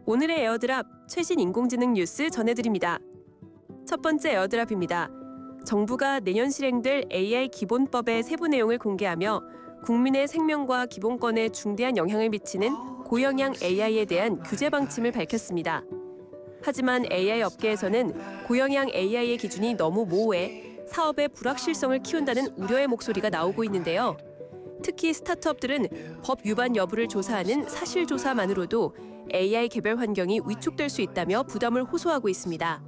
오늘의 에어드랍 최신 인공지능 뉴스 전해드립니다. 첫 번째 에어드랍입니다. 정부가 내년 실행될 AI 기본법의 세부 내용을 공개하며 국민의 생명과 기본권에 중대한 영향을 미치는 고영향 AI에 대한 규제 방침을 밝혔습니다. 하지만 AI 업계에서는 고영향 AI의 기준이 너무 모호해 사업의 불확실성을 키운다는 우려의 목소리가 나오고 있는데요. 특히 스타트업들은 법 위반 여부를 조사하는 사실조사만으로도 AI 개별 환경이 위축될 수 있다며 부담을 호소하고 있습니다.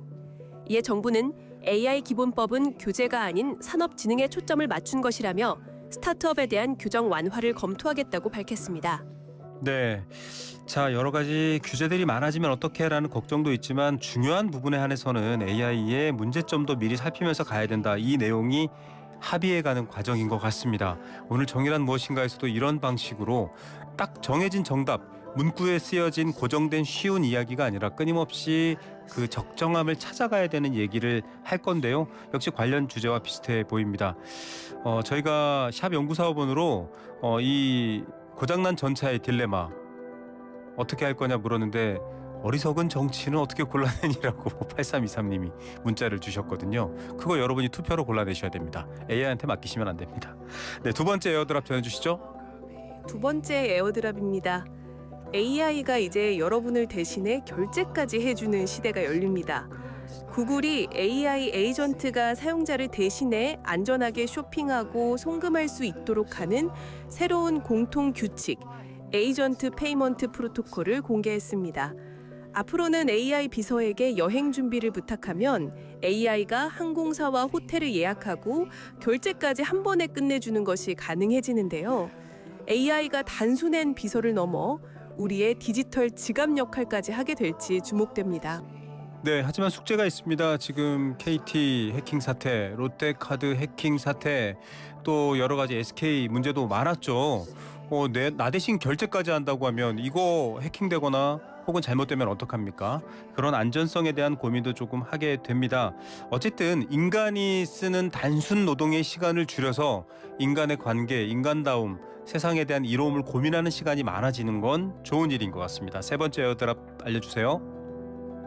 이에 정부는 AI 기본법은 교제가 아닌 산업진흥에 초점을 맞춘 것이라며 스타트업에 대한 규정 완화를 검토하겠다고 밝혔습니다. 네, 자 여러 가지 규제들이 많아지면 어떡해라는 걱정도 있지만 중요한 부분에 한해서는 AI의 문제점도 미리 살피면서 가야 된다. 이 내용이 합의해가는 과정인 것 같습니다. 오늘 정의란 무엇인가에서도 이런 방식으로 딱 정해진 정답, 문구에 쓰여진 고정된 쉬운 이야기가 아니라 끊임없이 그 적정함을 찾아가야 되는 얘기를 할 건데요. 역시 관련 주제와 비슷해 보입니다. 저희가 샵 연구사업원으로 이 고장난 전차의 딜레마 어떻게 할 거냐 물었는데 어리석은 정치는 어떻게 골라내니라고 8323님이 문자를 주셨거든요. 그거 여러분이 투표로 골라내셔야 됩니다. AI한테 맡기시면 안 됩니다. 네, 두 번째 에어드랍 전해주시죠. 두 번째 에어드랍입니다. AI가 이제 여러분을 대신해 결제까지 해주는 시대가 열립니다. 구글이 AI 에이전트가 사용자를 대신해 안전하게 쇼핑하고 송금할 수 있도록 하는 새로운 공통 규칙, 에이전트 페이먼트 프로토콜을 공개했습니다. 앞으로는 AI 비서에게 여행 준비를 부탁하면 AI가 항공사와 호텔을 예약하고 결제까지 한 번에 끝내주는 것이 가능해지는데요. AI가 단순한 비서를 넘어 우리의 디지털 지갑 역할까지 하게 될지 주목됩니다. 네, 하지만 숙제가 있습니다. 지금 KT 해킹 사태, 롯데카드 해킹 사태, 또 여러 가지 SK 문제도 많았죠. 나 대신 결제까지 한다고 하면 이거 해킹되거나 혹은 잘못되면 어떡합니까? 그런 안전성에 대한 고민도 조금 하게 됩니다. 어쨌든 인간이 쓰는 단순 노동의 시간을 줄여서 인간의 관계, 인간다움, 세상에 대한 이로움을 고민하는 시간이 많아지는 건 좋은 일인 것 같습니다. 세 번째 에어드랍 알려주세요.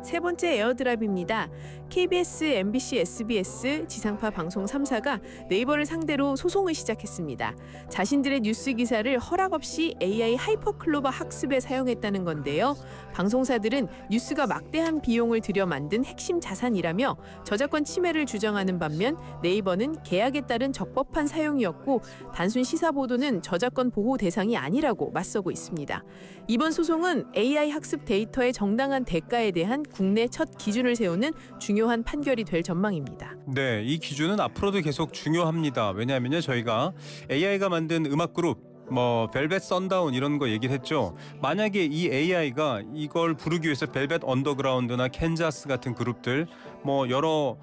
세 번째 에어드랍입니다. KBS, MBC, SBS 지상파 방송 3사가 네이버를 상대로 소송을 시작했습니다. 자신들의 뉴스 기사를 허락 없이 AI 하이퍼클로버 학습에 사용했다는 건데요. 방송사들은 뉴스가 막대한 비용을 들여 만든 핵심 자산이라며 저작권 침해를 주장하는 반면 네이버는 계약에 따른 적법한 사용이었고 단순 시사 보도는 저작권 보호 대상이 아니라고 맞서고 있습니다. 이번 소송은 AI 학습 데이터의 정당한 대가에 대한 국내 첫 기준을 세우는 중요한 판결이 될 전망입니다. 네, 이 기준은 앞으로도 계속 중요합니다. 왜냐하면요, 저희가 AI가 만든 음악 그룹 벨벳 선다운 이런 거 얘기를 했죠. 만약에 이 AI가 이걸 부르기 위해서 벨벳 언더그라운드나 캔자스 같은 그룹들 여러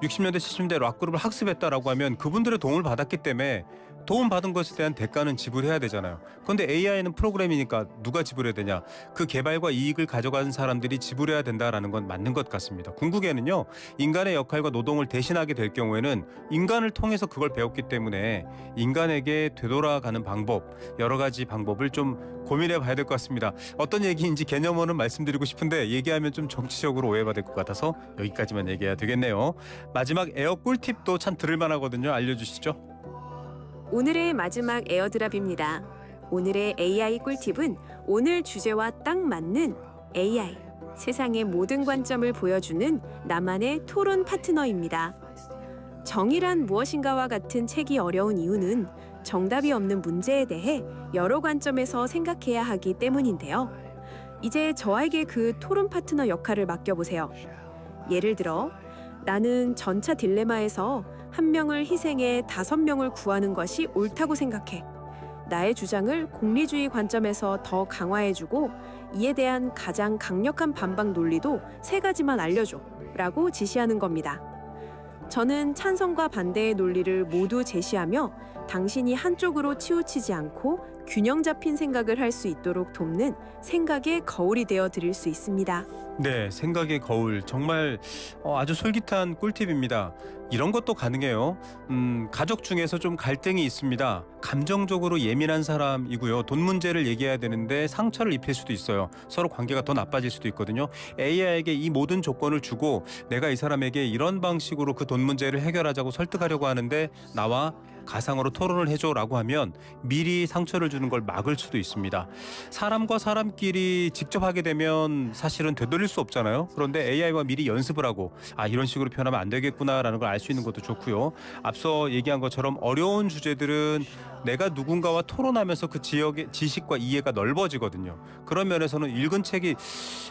60년대 70년대 락 그룹을 학습했다라고 하면 그분들의 도움을 받았기 때문에 도움받은 것에 대한 대가는 지불해야 되잖아요. 그런데 AI는 프로그램이니까 누가 지불해야 되냐? 그 개발과 이익을 가져가는 사람들이 지불해야 된다라는 건 맞는 것 같습니다. 궁극에는요, 인간의 역할과 노동을 대신하게 될 경우에는 인간을 통해서 그걸 배웠기 때문에 인간에게 되돌아가는 방법, 여러 가지 방법을 좀 고민해 봐야 될 것 같습니다. 어떤 얘기인지 개념어는 말씀드리고 싶은데 얘기하면 좀 정치적으로 오해받을 것 같아서 여기까지만 얘기해야 되겠네요. 마지막 에어 꿀팁도 참 들을만 하거든요. 알려주시죠. 오늘의 마지막 에어드랍입니다. 오늘의 AI 꿀팁은 오늘 주제와 딱 맞는 AI, 세상의 모든 관점을 보여주는 나만의 토론 파트너입니다. 정의란 무엇인가와 같은 책이 어려운 이유는 정답이 없는 문제에 대해 여러 관점에서 생각해야 하기 때문인데요. 이제 저에게 그 토론 파트너 역할을 맡겨보세요. 예를 들어, 나는 전차 딜레마에서 한 명을 희생해 5명을 구하는 것이 옳다고 생각해. 나의 주장을 공리주의 관점에서 더 강화해주고 이에 대한 가장 강력한 반박 논리도 3가지만 알려줘 라고 지시하는 겁니다. 저는 찬성과 반대의 논리를 모두 제시하며 당신이 한쪽으로 치우치지 않고 균형 잡힌 생각을 할 수 있도록 돕는 생각의 거울이 되어 드릴 수 있습니다. 네, 생각의 거울 정말 아주 솔깃한 꿀팁입니다. 이런 것도 가능해요. 가족 중에서 좀 갈등이 있습니다. 감정적으로 예민한 사람이고요. 돈 문제를 얘기해야 되는데 상처를 입힐 수도 있어요. 서로 관계가 더 나빠질 수도 있거든요. AI에게 이 모든 조건을 주고 내가 이 사람에게 이런 방식으로 그 돈 문제를 해결하자고 설득하려고 하는데 나와 가상으로 토론을 해줘라고 하면 미리 상처를 주는 걸 막을 수도 있습니다. 사람과 사람끼리 직접 하게 되면 사실은 되돌릴 수 없잖아요. 그런데 AI와 미리 연습을 하고 이런 식으로 표현하면 안 되겠구나라는 걸 알 수 있는 것도 좋고요. 앞서 얘기한 것처럼 어려운 주제들은 내가 누군가와 토론하면서 그 지역의 지식과 이해가 넓어지거든요. 그런 면에서는 읽은 책이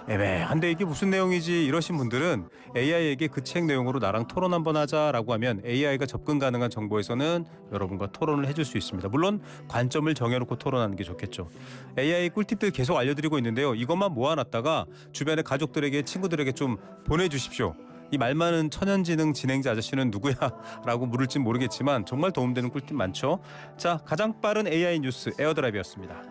애매한데 이게 무슨 내용이지 이러신 분들은 AI에게 그 책 내용으로 나랑 토론 한번 하자라고 하면 AI가 접근 가능한 정보에서는 여러분과 토론을 해줄 수 있습니다. 물론 관점을 정해놓고 토론하는 게 좋겠죠. AI 꿀팁들 계속 알려드리고 있는데요. 이것만 모아놨다가 주변의 가족들에게 친구들에게 좀 보내주십시오. 이 말 많은 천연지능 진행자 아저씨는 누구야? 라고 물을진 모르겠지만 정말 도움되는 꿀팁 많죠. 자, 가장 빠른 AI 뉴스 에어드라이브였습니다.